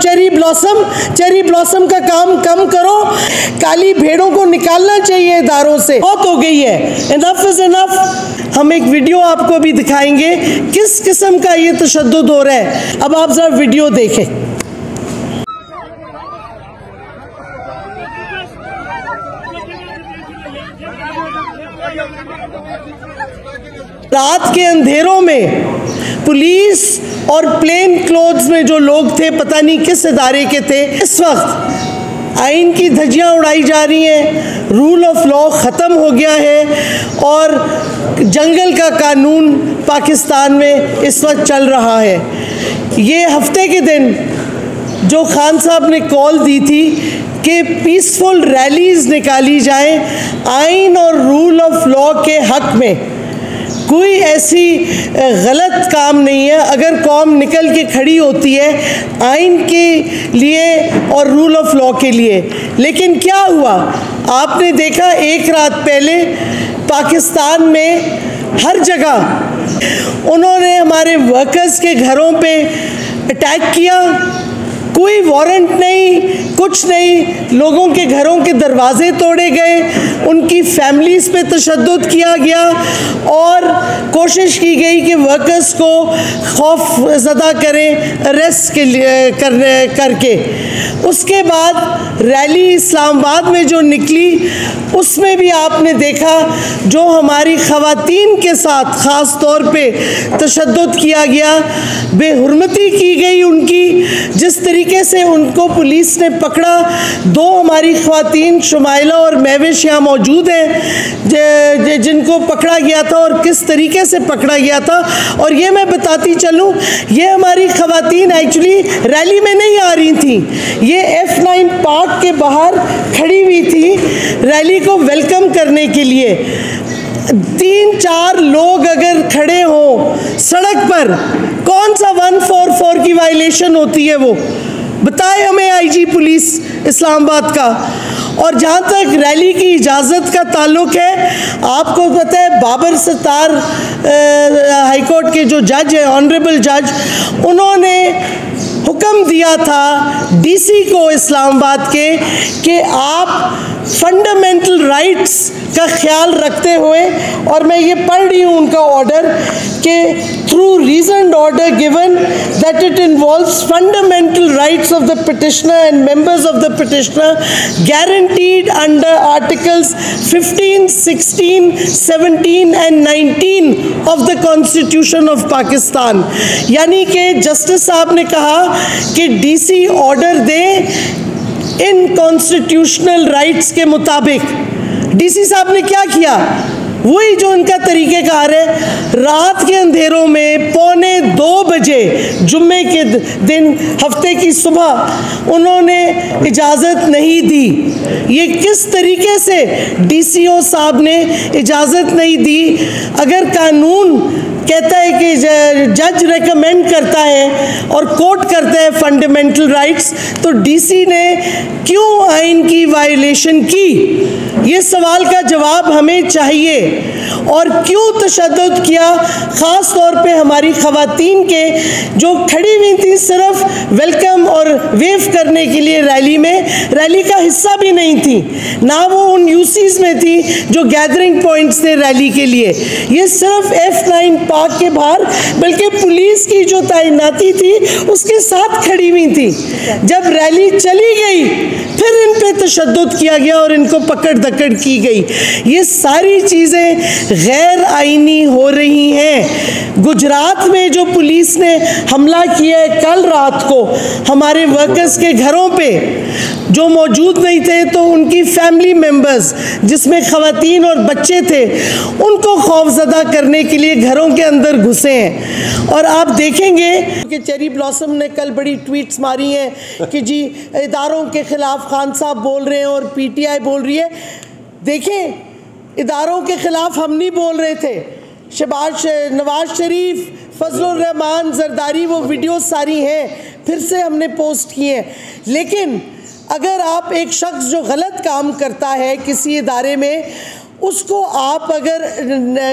Cherry blossom का काम कम करो। काली भेड़ों को निकालना चाहिए इदारों से, बहुत हो गई है, इनफ इज इनफ। हम एक वीडियो आपको भी दिखाएंगे किस किस्म का ये तशद्दुद हो रहा है। अब आप जरा वीडियो देखें। रात के अंधेरों में पुलिस और प्लेन क्लोथ्स में जो लोग थे, पता नहीं किस इदारे के थे, इस वक्त आइन की धज्जियां उड़ाई जा रही हैं, रूल ऑफ लॉ ख़त्म हो गया है और जंगल का कानून पाकिस्तान में इस वक्त चल रहा है। ये हफ्ते के दिन जो खान साहब ने कॉल दी थी कि पीसफुल रैलीज निकाली जाएं आइन और रूल ऑफ लॉ के हक में, कोई ऐसी गलत काम नहीं है अगर कौम निकल के खड़ी होती है आइन के लिए और रूल ऑफ लॉ के लिए। लेकिन क्या हुआ, आपने देखा एक रात पहले पाकिस्तान में हर जगह उन्होंने हमारे वर्कर्स के घरों पे अटैक किया, कोई वारंट नहीं, कुछ नहीं, लोगों के घरों के दरवाजे तोड़े गए, उनकी फैमिलीज़ पे तशद्दुद किया गया और कोशिश की गई कि वर्कर्स को खौफ ज़दा करें अरेस्ट के लिए करके। उसके बाद रैली इस्लामाबाद में जो निकली उसमें भी आपने देखा जो हमारी ख़वातीन के साथ ख़ास तौर पे तशद्दुद किया गया, बेहुरमती की गई उनकी, जिस तरीके से उनको पुलिस ने पकड़ा। दो हमारी ख़वातीन शुमाइला और महविश यहाँ मौजूद हैं जिनको पकड़ा गया था और किस तरीके से पकड़ा गया था। और ये मैं बताती चलूँ, ये हमारी ख़वातीन एक्चुअली रैली में नहीं आ रही थी, ये F9 पार्क के बाहर खड़ी हुई थी रैली को वेलकम करने के लिए। 3-4 लोग अगर खड़े हों सड़क पर, कौन सा 144 की वायलेशन होती है वो बताए हमें आईजी पुलिस इस्लामाबाद का। और जहाँ तक रैली की इजाज़त का ताल्लुक़ है, आपको पता है बाबर सत्तार हाई कोर्ट के जो जज हैं, ऑनरेबल जज, उन्होंने हुक्म दिया था डीसी को इस्लामाबाद के कि आप फंडामेंटल राइट्स का ख्याल रखते हुए, और मैं ये पढ़ रही हूँ उनका ऑर्डर, कि through reasoned order given that it involves fundamental rights of the petitioner and members of the petitioner guaranteed under articles 15, 16, 17 and 19 of the constitution of Pakistan. यानी कि जस्टिस साहब ने कहा कि डीसी ऑर्डर दे इन कॉन्स्टिट्यूशनल राइट्स के मुताबिक। DC साहब ने क्या किया, वही जो उनका तरीक़ेकार है, रात के अंधेरों में 1:45 बजे जुम्मे के दिन हफ्ते की सुबह उन्होंने इजाज़त नहीं दी। ये किस तरीके से डीसीओ साहब ने इजाज़त नहीं दी? अगर कानून कहता है कि जज रेकमेंड करता है और कोर्ट करता है फंडामेंटल राइट्स, तो डीसी ने क्यों आइन की वायलेशन की? ये सवाल का जवाब हमें चाहिए। और क्यों तशद्दुद किया ख़ास तौर पे हमारी ख़वातीन के जो खड़ी हुई थी सिर्फ वेलकम और वेव करने के लिए रैली में, रैली का हिस्सा भी नहीं थी, ना वो उन यूसीज में थी जो गैदरिंग पॉइंट्स थे रैली के लिए। ये सिर्फ F9 पार्क के बाहर, बल्कि पुलिस की जो तैनाती थी उसके साथ खड़ी हुई थी। जब रैली चली गई फिर इन पे तशद्दुद किया गया और इनको पकड़ धकड़ की गई। ये सारी चीज़ें गैर आईनी हो रही हैं। गुजरात में जो पुलिस ने हमला किया है कल रात को हमारे वर्कर्स के घरों पे, जो मौजूद नहीं थे तो उनकी फैमिली मेंबर्स जिसमें ख़वातीन और बच्चे थे, उनको खौफज़दा करने के लिए घरों के अंदर घुसे हैं। और आप देखेंगे कि चेरी ब्लॉसम ने कल बड़ी ट्वीट्स मारी हैं कि जी इदारों के ख़िलाफ़ खान साहब बोल रहे हैं और PTI बोल रही है। देखें, इदारों के ख़िलाफ़ हम नहीं बोल रहे थे। नवाज शरीफ, फजलुर रहमान जरदारी, वो वीडियो सारी हैं, फिर से हमने पोस्ट किए हैं। लेकिन अगर आप एक शख्स जो गलत काम करता है किसी इदारे में, उसको आप अगर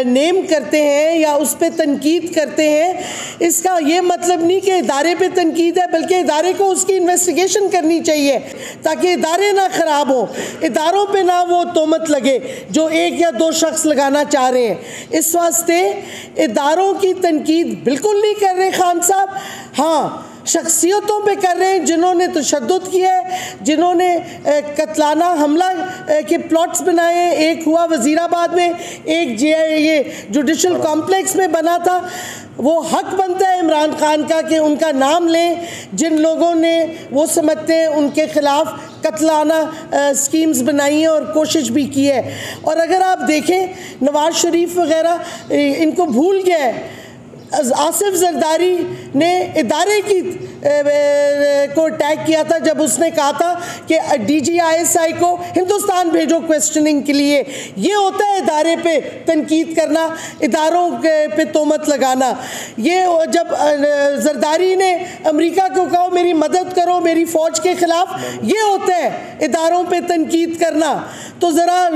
नेम करते हैं या उस पर तनकीद करते हैं, इसका ये मतलब नहीं कि इदारे पे तनकीद है, बल्कि इदारे को उसकी इन्वेस्टिगेशन करनी चाहिए ताकि इदारे ना ख़राब हों, इदारों पे ना वो तोहमत लगे जो एक या दो शख्स लगाना चाह रहे हैं। इस वास्ते इदारों की तनकीद बिल्कुल नहीं कर रहे खान साहब, हाँ शख्सियतों पे कर रहे हैं जिन्होंने तशद्दुद किया है, जिन्होंने कत्लाना हमला के प्लॉट्स बनाए हैं। एक हुआ वज़ीराबाद में, एक ये जुडिशल कॉम्प्लेक्स में बना था। वो हक बनता है इमरान खान का कि उनका नाम लें जिन लोगों ने वो समझते हैं उनके ख़िलाफ़ कत्लाना स्कीम्स बनाई हैं और कोशिश भी की है। और अगर आप देखें नवाज़ शरीफ वग़ैरह इनको भूल गया है, आसिफ जरदारी ने इदारे की को टैग किया था जब उसने कहा था कि DGISI को हिंदुस्तान भेजो क्वेश्चनिंग के लिए। ये होता है इदारे पे तनकीद करना, इदारों पे तोहमत लगाना। ये जब जरदारी ने अमेरिका को कहा मेरी मदद करो मेरी फ़ौज के ख़िलाफ़, ये होता है इदारों पे तनकीद करना। तो ज़रा